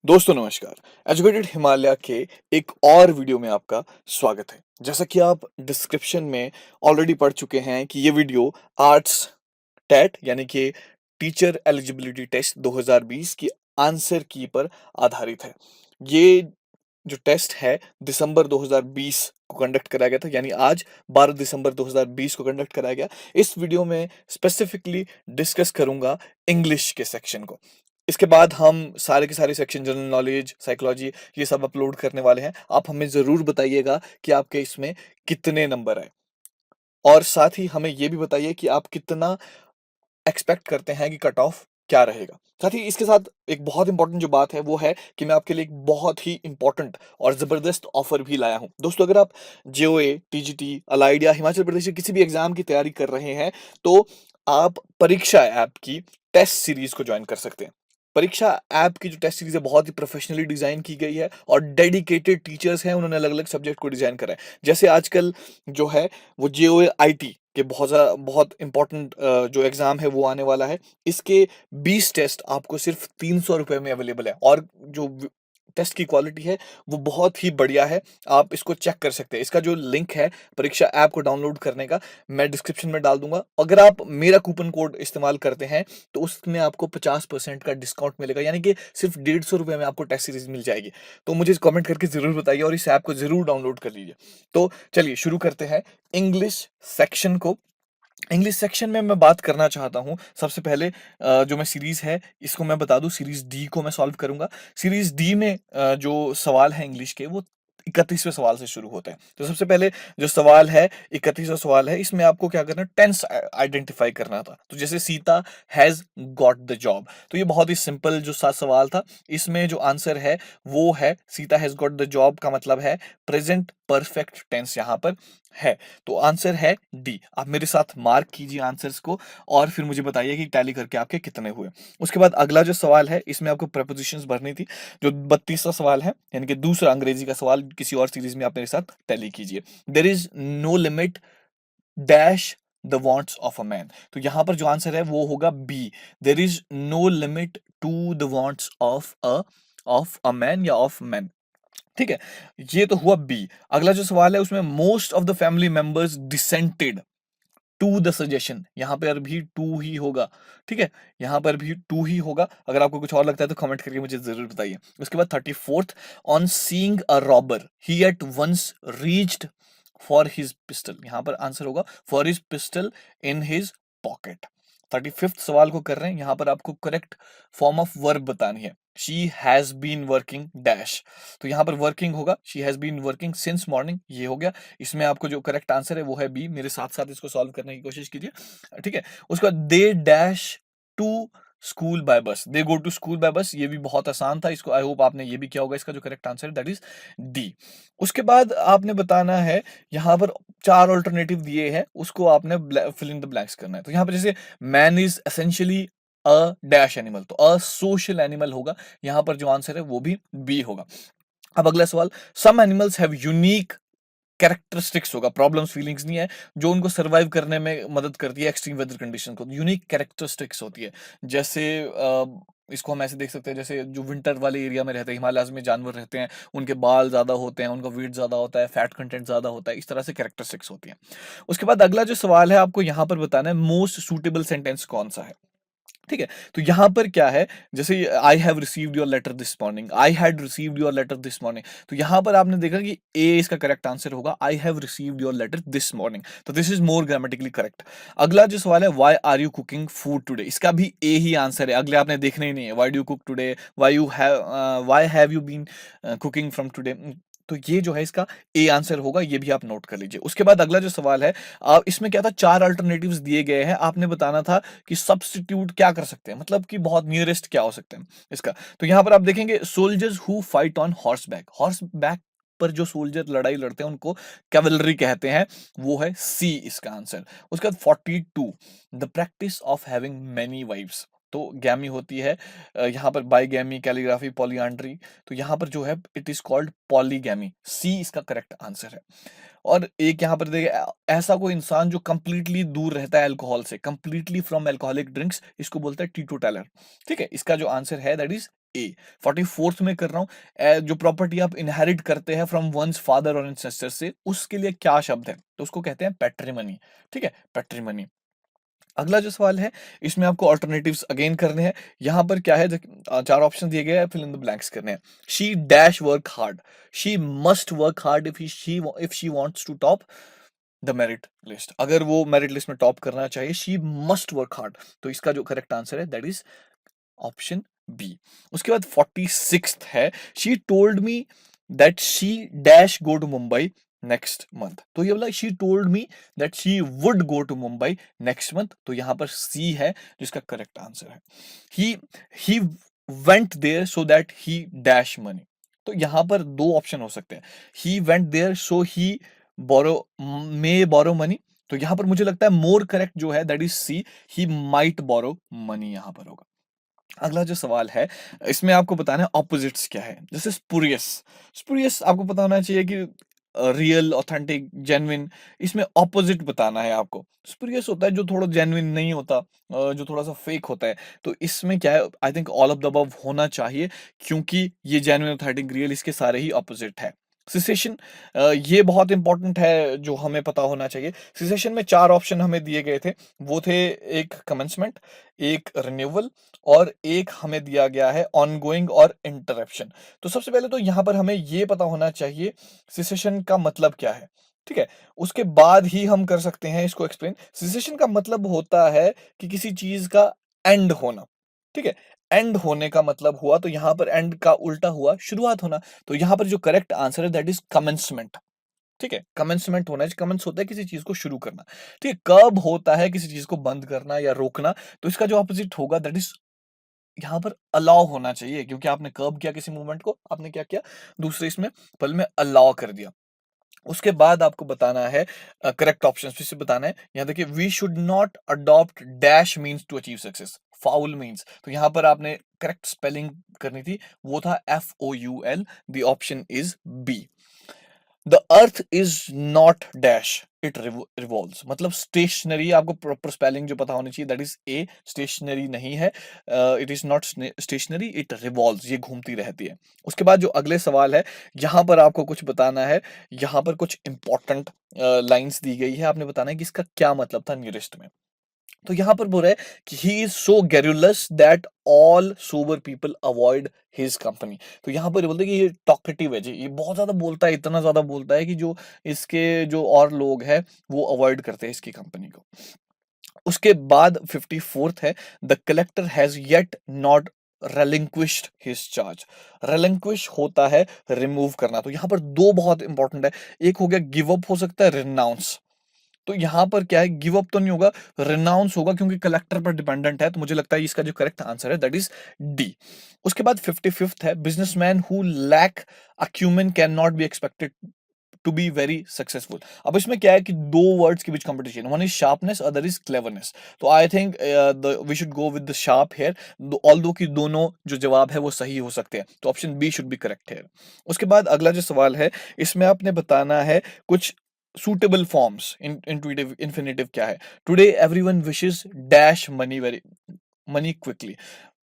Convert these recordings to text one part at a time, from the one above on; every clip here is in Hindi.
दोस्तों नमस्कार। एजुकेटेड हिमालय के एक और वीडियो में आपका स्वागत है। जैसा कि आप डिस्क्रिप्शन में ऑलरेडी पढ़ चुके हैं कि ये वीडियो आर्ट्स टेट यानी कि टीचर एलिजिबिलिटी टेस्ट 2020 की आंसर की पर आधारित है। ये जो टेस्ट है दिसंबर 2020 को कंडक्ट कराया गया था, यानी आज 12 दिसंबर 2020 को कंडक्ट कराया गया। इस वीडियो में स्पेसिफिकली डिस्कस करूंगा इंग्लिश के सेक्शन को। इसके बाद हम सारे के सारे सेक्शन जनरल नॉलेज, साइकोलॉजी ये सब अपलोड करने वाले हैं। आप हमें ज़रूर बताइएगा कि आपके इसमें कितने नंबर आए और साथ ही हमें ये भी बताइए कि आप कितना एक्सपेक्ट करते हैं कि कट ऑफ क्या रहेगा। साथ ही इसके साथ एक बहुत इंपॉर्टेंट जो बात है वो है कि मैं आपके लिए एक बहुत ही इंपॉर्टेंट और ज़बरदस्त ऑफर भी लाया हूँ। दोस्तों अगर आप जेओए, टीजीटी, अलाइड या हिमाचल प्रदेश के किसी भी एग्जाम की तैयारी कर रहे हैं तो आप परीक्षा ऐप की टेस्ट सीरीज को ज्वाइन कर सकते हैं। परीक्षा ऐप की जो टेस्ट सीरीज है बहुत ही प्रोफेशनली डिजाइन की गई है और डेडिकेटेड टीचर्स हैं, उन्होंने अलग अलग सब्जेक्ट को डिजाइन करा है। जैसे आजकल जो है वो जेओए आईटी के बहुत इंपॉर्टेंट जो एग्जाम है वो आने वाला है। इसके 20 टेस्ट आपको सिर्फ 300 रुपये में अवेलेबल है और जो टेस्ट की क्वालिटी है वो बहुत ही बढ़िया है। आप इसको चेक कर सकते हैं। इसका जो लिंक है परीक्षा ऐप को डाउनलोड करने का मैं डिस्क्रिप्शन में डाल दूंगा। अगर आप मेरा कूपन कोड इस्तेमाल करते हैं तो उसमें आपको 50% का डिस्काउंट मिलेगा, यानी कि सिर्फ 150 रुपये में आपको टेस्ट सीरीज मिल जाएगी। तो मुझे कमेंट करके जरूर बताइए और इस ऐप को जरूर डाउनलोड कर लीजिए। तो चलिए शुरू करते हैं इंग्लिश सेक्शन को। इंग्लिश सेक्शन में मैं बात करना चाहता हूँ सबसे पहले जो मैं सीरीज है इसको मैं बता दूं, सीरीज डी को मैं सॉल्व करूंगा। सीरीज डी में जो सवाल है इंग्लिश के वो 31वें सवाल से शुरू होते हैं। तो सबसे पहले जो सवाल है 31वां सवाल है, इसमें आपको क्या करना है, टेंस आइडेंटिफाई करना था। तो जैसे Sita has got the job, तो ये बहुत ही सिंपल जो सा सवाल था। इसमें जो आंसर है वो है Sita has got the job का मतलब है प्रेजेंट परफेक्ट टेंस यहाँ पर है। तो आंसर है डी। आप मेरे साथ मार्क कीजिए आंसर्स को और फिर मुझे बताइए कि टैली करके आपके कितने हुए। उसके बाद अगला जो सवाल है इसमें आपको प्रेपोजिशंस भरनी थी। जो 32वां सवाल है यानी कि दूसरा अंग्रेजी का सवाल किसी और सीरीज में आप मेरे साथ टैली कीजिए। There is no limit dash the wants of a man. तो यहां पर जो आंसर है वो होगा B. There is no limit to the wants of a man या ऑफ मैन। ठीक है, ये तो हुआ बी। अगला जो सवाल है उसमें most of the family members dissented to the suggestion, यहां पर भी टू ही होगा। ठीक है, यहां पर भी टू ही होगा। अगर आपको कुछ और लगता है तो कमेंट करके मुझे जरूर बताइए। उसके बाद 34th, on seeing a robber he at once reached for his pistol, यहां पर आंसर होगा for his pistol in his pocket. 35th सवाल को कर रहे हैं, यहां पर आपको करेक्ट फॉर्म ऑफ वर्ब बतानी है। She has been working dash, तो यहां पर वर्किंग होगा, she has been working since morning, ये हो गया। इसमें आपको जो करेक्ट आंसर है वो है बी। मेरे साथ साथ इसको सॉल्व करने की कोशिश कीजिए। ठीक है, उसके बाद they dash to school by bus, they go to school by bus, ये भी बहुत आसान था। इसको आई होप आपने ये भी किया होगा। इसका जो करेक्ट आंसर है दैट इज डी। उसके बाद आपने बताना है, यहाँ पर चार ऑल्टरनेटिव दिए हैं, उसको आपने फिल इन द ब्लैंक्स करना है। तो यहाँ पर जैसे man is essentially a dash animal, तो अ सोशल एनिमल होगा। यहाँ पर जो आंसर है वो भी बी होगा। अब अगला सवाल, some animals have unique characteristics होगा, प्रॉब्लम्स फीलिंग्स नहीं है, जो उनको सर्वाइव करने में मदद करती है एक्सट्रीम वेदर कंडीशन को, यूनिक कैरेक्टरिस्टिक्स होती है। जैसे इसको हम ऐसे देख सकते हैं, जैसे जो विंटर वाले एरिया में रहते हैं, हिमालयाज में जानवर रहते हैं, उनके बाल ज्यादा होते हैं, उनका वेट ज्यादा होता है, फैट कंटेंट ज्यादा होता है, इस तरह से कैरेक्टरिस्टिक्स होती है। उसके बाद अगला जो सवाल है आपको यहाँ पर बताना है मोस्ट सूटेबल सेंटेंस कौन सा है। ठीक है, तो यहां पर क्या है, जैसे I have received your letter this morning, I had received your letter this morning, तो यहां पर आपने देखा कि ए इसका करेक्ट आंसर होगा, I have received your letter this morning, तो this is more grammatically correct. अगला जो सवाल है, why are you cooking food today, इसका भी ए ही आंसर है, अगले आपने देखने ही नहीं है। Why do you cook today, why have you been cooking from today, तो ये जो है इसका ए आंसर होगा, ये भी आप नोट कर लीजिए। उसके बाद अगला जो सवाल है, इसमें क्या था, चार अल्टरनेटिव्स दिए गए हैं, आपने बताना था कि सब्स्टिट्यूट क्या कर सकते हैं, मतलब कि बहुत नियरेस्ट क्या हो सकते हैं इसका। तो यहां पर आप देखेंगे soldiers who fight on horse back पर जो सोल्जर लड़ाई लड़ते हैं उनको कैवलरी कहते हैं, वो है सी इसका आंसर। उसके बाद 42, the practice of having many wifes, तो गैमी होती है यहाँ पर बाईगैमी, कैलीग्राफी, पॉलीआंड्री, तो यहाँ पर जो है इट इज कॉल्ड पॉलीगैमी, सी इसका करेक्ट आंसर है। और एक यहाँ पर देखिए, ऐसा कोई इंसान जो कंप्लीटली दूर रहता है अल्कोहल से, कंप्लीटली फ्रॉम अल्कोहलिक ड्रिंक्स, इसको बोलता है टीटोटैलर। ठीक है, इसका जो आंसर है दैट इज ए। 44th में कर रहा हूँ, जो प्रॉपर्टी आप इनहेरिट करते हैं फ्रॉम वंस फादर और एंसेस्टर से, उसके लिए क्या शब्द है? तो उसको कहते हैं पैट्रिमनी। ठीक है, पैट्रिमनी। अगला जो सवाल है, इसमें आपको अल्टरनेटिव्स अगेन करने हैं। यहाँ पर क्या है, चार ऑप्शन दिए गए हैं, फिल इन द ब्लैंक्स करने हैं। She dash work hard, she must work hard if she wants to top the merit list. अगर वो मेरिट लिस्ट में टॉप करना चाहिए, शी मस्ट वर्क हार्ड। तो इसका जो करेक्ट आंसर है दैट इज ऑप्शन बी। उसके बाद 46th है, she told me that she dash go to Mumbai next month. तो ये बोला she told me that she would go to Mumbai next month. तो यहां पर सी है जिसका करेक्ट आंसर है। He he went there so that he dash money. तो यहां पर दो ऑप्शन हो सकते हैं, he went there so he borrow may borrow money. तो यहां पर मुझे लगता है मोर करेक्ट जो है that is C, he might borrow money यहां पर होगा। अगला जो सवाल है, इसमें आपको बताना है ऑपोजिट्स क्या है। जैसे स्पुरियस, स्पुरियस आपको पता होना चाहिए कि रियल, ऑथेंटिक, जेन्युइन, इसमें ऑपोजिट बताना है आपको। स्पुरियस होता है जो थोड़ा जेन्युइन नहीं होता, जो थोड़ा सा फेक होता है। तो इसमें क्या है, I think all of the above होना चाहिए, क्योंकि ये जेन्युइन, ऑथेंटिक, रियल इसके सारे ही ऑपोजिट है। सिसेशन, ये बहुत इंपॉर्टेंट है जो हमें पता होना चाहिए। सिसेशन में चार ऑप्शन हमें दिए गए थे, वो थे एक कमेंसमेंट, एक रिन्यूअल, और एक हमें दिया गया है ऑनगोइंग और इंटरप्शन। तो सबसे पहले तो यहाँ पर हमें ये पता होना चाहिए सिसेशन का मतलब क्या है। ठीक है, उसके बाद ही हम कर सकते हैं इसको एक्सप्लेन। सिसेशन का मतलब होता है कि किसी चीज का एंड होना। ठीक है, एंड होने का मतलब हुआ, तो यहाँ पर एंड का उल्टा हुआ शुरुआत होना। तो यहाँ पर जो करेक्ट आंसर है दैट इज कमेंसमेंट। ठीक है, कमेंसमेंट होना है, कमेंस होता है किसी चीज को शुरू करना। ठीक है, कब होता है किसी चीज को बंद करना या रोकना, तो इसका जो ऑपोजिट होगा दैट इज यहाँ पर अलाउ होना चाहिए, क्योंकि आपने कर्ब किया किसी मूवमेंट को, आपने क्या किया, दूसरे इसमें पल में अलाउ कर दिया। उसके बाद आपको बताना है करेक्ट ऑप्शन, फिर से बताना है। यहाँ देखिए, we should not adopt dash means to achieve success, foul means. तो यहाँ पर आपने करेक्ट स्पेलिंग करनी थी, वो था FOUL। The option is B. The earth is not dash, it revolves. मतलब स्टेशनरी, आपको प्रॉपर स्पेलिंग जो पता होनी चाहिए दैट इज ए, स्टेशनरी नहीं है, it is not stationary, it revolves, ये घूमती रहती है। उसके बाद जो अगले सवाल है, यहाँ पर आपको कुछ बताना है। यहाँ पर कुछ इंपॉर्टेंट लाइंस दी गई है, आपने बताना है कि इसका क्या मतलब था नियरेस्ट में। तो यहां पर बोल रहा है कि he is so garrulous that all sober people avoid his company. तो यहां पर बोलते हैं कि ये टॉकेटिव है जी, ये बहुत ज्यादा बोलता है, इतना ज्यादा बोलता है कि जो इसके जो और लोग हैं वो अवॉइड करते हैं इसकी कंपनी को। उसके बाद 54th है, the collector has yet not relinquished his charge। relinquish होता है रिमूव करना। तो यहाँ पर दो बहुत इंपॉर्टेंट है, एक हो गया गिव अप, हो सकता है रिनाउंस। तो यहां पर क्या है, गिव अप तो नहीं होगा, रिनाउंस होगा, क्योंकि कलेक्टर पर डिपेंडेंट है। तो मुझे लगता है इसका जो करेक्ट आंसर है दैट इज डी। उसके बाद 55th है, businessman who lack acumen can not be expected to be very successful. अब इसमें क्या है कि दो वर्ड्स के बीच competition, one is sharpness, other is cleverness. तो I think we should go with the sharp hair, although कि दोनों जो जवाब है वो सही हो सकते हैं। तो option B should be correct here. उसके बाद अगला जो सवाल है, इसमें आपने बताना है कुछ suitable forms, intuitive infinitive क्या है। Today everyone wishes dash money very, money quickly.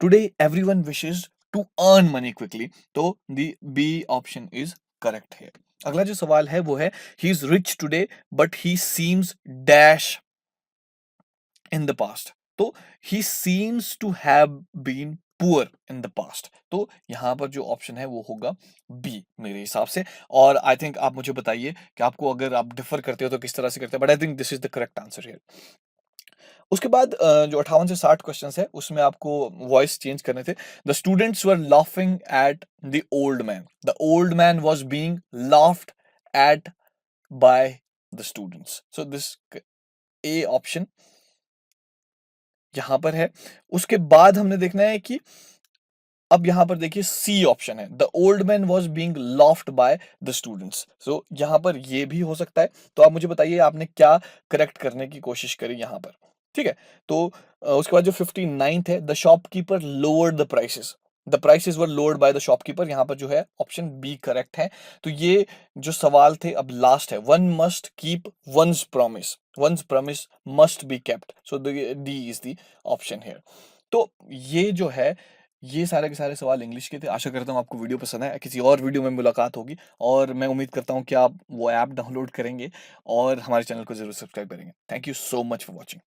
Today everyone wishes to earn money quickly. तो the B option is correct है। अगला जो सवाल है वो है, he is rich today but he seems dash in the past. तो he seems to have been poor in the past. तो यहां पर जो ऑप्शन है वो होगा बी मेरे हिसाब से। और आई थिंक आप मुझे बताइए कि आपको, अगर आप डिफर करते हो तो किस तरह से करते हैं, but I think this is the correct answer here. उसके बाद जो 58 से 60 क्वेश्चन है उसमें आपको वॉइस चेंज करने थे। The students were laughing at the old man, the old man was being laughed eight bye the students. So this A option यहां पर है। उसके बाद हमने देखना है कि अब यहां पर देखिए सी ऑप्शन है, the old man was being laughed by the students. So यहां पर ये भी हो सकता है। तो आप मुझे बताइए आपने क्या करेक्ट करने की कोशिश करी यहां पर। ठीक है, तो उसके बाद जो 59th है, the shopkeeper lowered the prices, the prices were lowered by the shopkeeper. यहां पर जो है ऑप्शन बी करेक्ट है। तो ये जो सवाल थे अब लास्ट है, one must keep once promise must be kept. So D is the option here. तो ये जो है ये सारे के सारे सवाल इंग्लिश के थे। आशा करता हूँ आपको वीडियो पसंद आया। किसी और वीडियो में मुलाकात होगी और मैं उम्मीद करता हूँ कि आप वो ऐप डाउनलोड करेंगे और हमारे चैनल को ज़रूर सब्सक्राइब करेंगे। Thank you so much for watching.